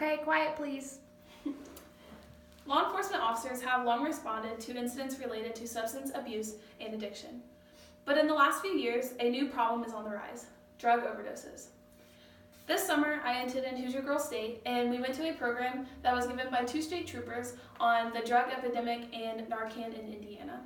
Okay, quiet please. Law enforcement officers have long responded to incidents related to substance abuse and addiction. But in the last few years, a new problem is on the rise: drug overdoses. This summer, I attended Hoosier Girls State, and we went to a program that was given by 2 state troopers on the drug epidemic and Narcan in Indiana.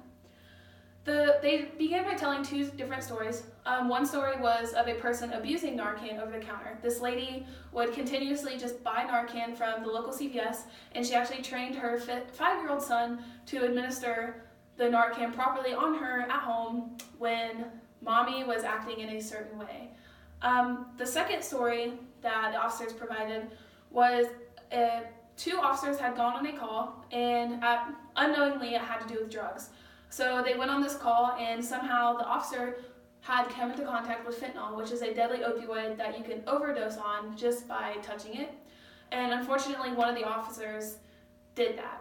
They began by telling 2 different stories. One story was of a person abusing Narcan over the counter. This lady would continuously just buy Narcan from the local CVS, and she actually trained her 5-year-old son to administer the Narcan properly on her at home when mommy was acting in a certain way. The second story that the officers provided was 2 officers had gone on a call, and unknowingly it had to do with drugs. So they went on this call, and somehow the officer had come into contact with fentanyl, which is a deadly opioid that you can overdose on just by touching it. And unfortunately, one of the officers did that.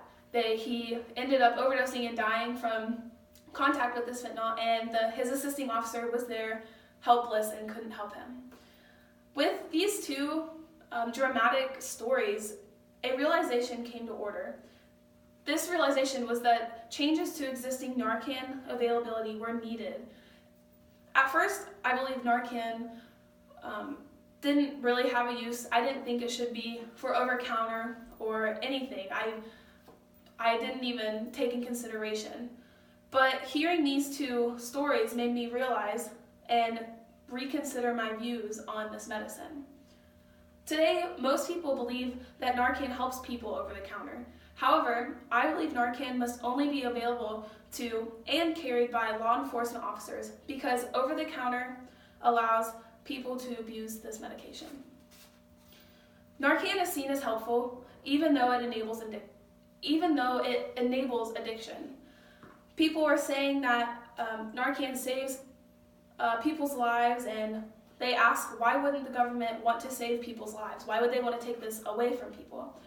He ended up overdosing and dying from contact with this fentanyl, and his assisting officer was there helpless and couldn't help him. With these 2 dramatic stories, a realization came to order. This realization was that changes to existing Narcan availability were needed. At first, I believe Narcan didn't really have a use. I didn't think it should be for over-counter or anything. I didn't even take in consideration. But hearing these 2 stories made me realize and reconsider my views on this medicine. Today, most people believe that Narcan helps people over the counter. However, I believe Narcan must only be available to and carried by law enforcement officers because over-the-counter allows people to abuse this medication. Narcan is seen as helpful even though it enables addiction. People are saying that Narcan saves people's lives, and they ask, why wouldn't the government want to save people's lives? Why would they want to take this away from people?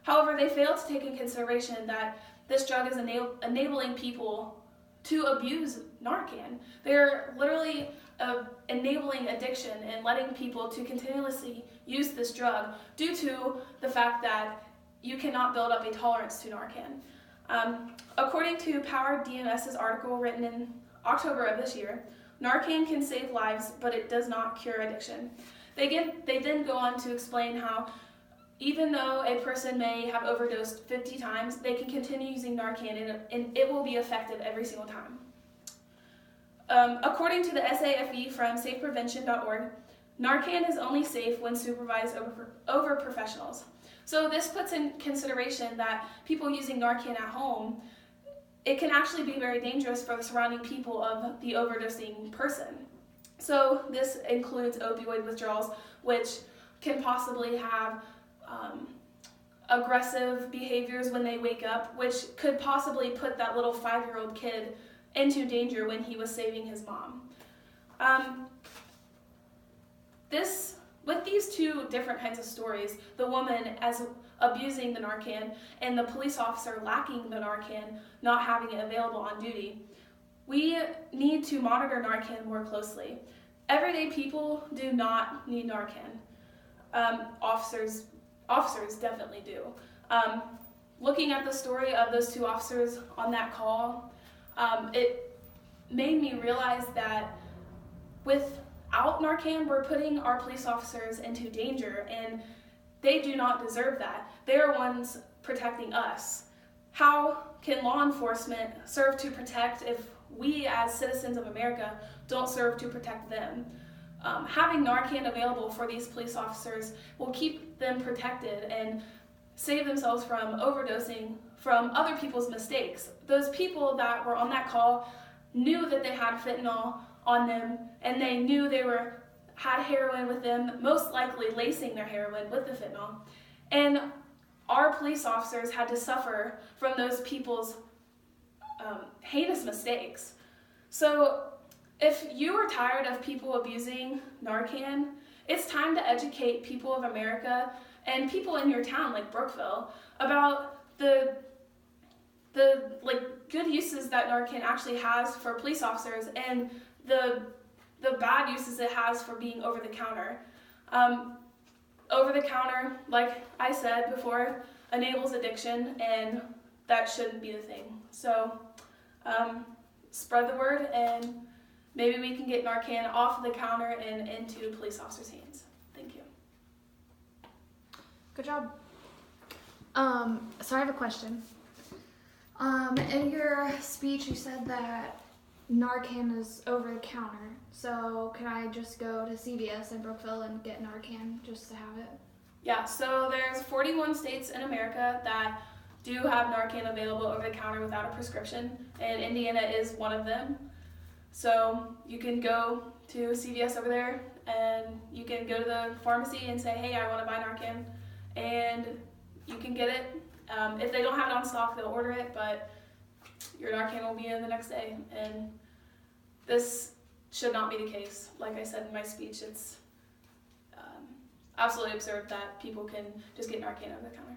However, they fail to take in consideration that this drug is enabling people to abuse Narcan. They're literally enabling addiction and letting people to continuously use this drug due to the fact that you cannot build up a tolerance to Narcan. According to Power DMS's article written in October of this year, Narcan can save lives, but it does not cure addiction. They then go on to explain how even though a person may have overdosed 50 times, they can continue using Narcan and it will be effective every single time. According to the SAFE from safeprevention.org, Narcan is only safe when supervised over professionals. So this puts in consideration that people using Narcan at home, it can actually be very dangerous for the surrounding people of the overdosing person. So this includes opioid withdrawals, which can possibly have aggressive behaviors when they wake up, which could possibly put that little 5-year-old kid into danger when he was saving his mom. With these 2 different kinds of stories, the woman as abusing the Narcan and the police officer lacking the Narcan, not having it available on duty, we need to monitor Narcan more closely. Everyday people do not need Narcan. Officers definitely do. Looking at the story of those 2 officers on that call, it made me realize that without Narcan, we're putting our police officers into danger, and they do not deserve that. They are ones protecting us. How can law enforcement serve to protect if we as citizens of America don't serve to protect them? Having Narcan available for these police officers will keep them protected and save themselves from overdosing from other people's mistakes. Those people that were on that call knew that they had fentanyl on them, and they knew they had heroin with them, most likely lacing their heroin with the fentanyl. And our police officers had to suffer from those people's heinous mistakes. So if you are tired of people abusing Narcan, it's time to educate people of America and people in your town like Brookville about the good uses that Narcan actually has for police officers and the bad uses it has for being over the counter. over the counter, like I said before, enables addiction, and that shouldn't be the thing. So spread the word, and maybe we can get Narcan off of the counter and into police officers' hands. Thank you. Good job. So I have a question. In your speech, you said that Narcan is over the counter. So can I just go to CVS in Brookville and get Narcan just to have it? Yeah, so there's 41 states in America that do have Narcan available over the counter without a prescription, and Indiana is one of them. So you can go to CVS over there, and you can go to the pharmacy and say, hey, I want to buy Narcan, and you can get it. If they don't have it on stock, they'll order it, but your Narcan will be in the next day. And this should not be the case. Like I said in my speech, it's absolutely absurd that people can just get Narcan over the counter.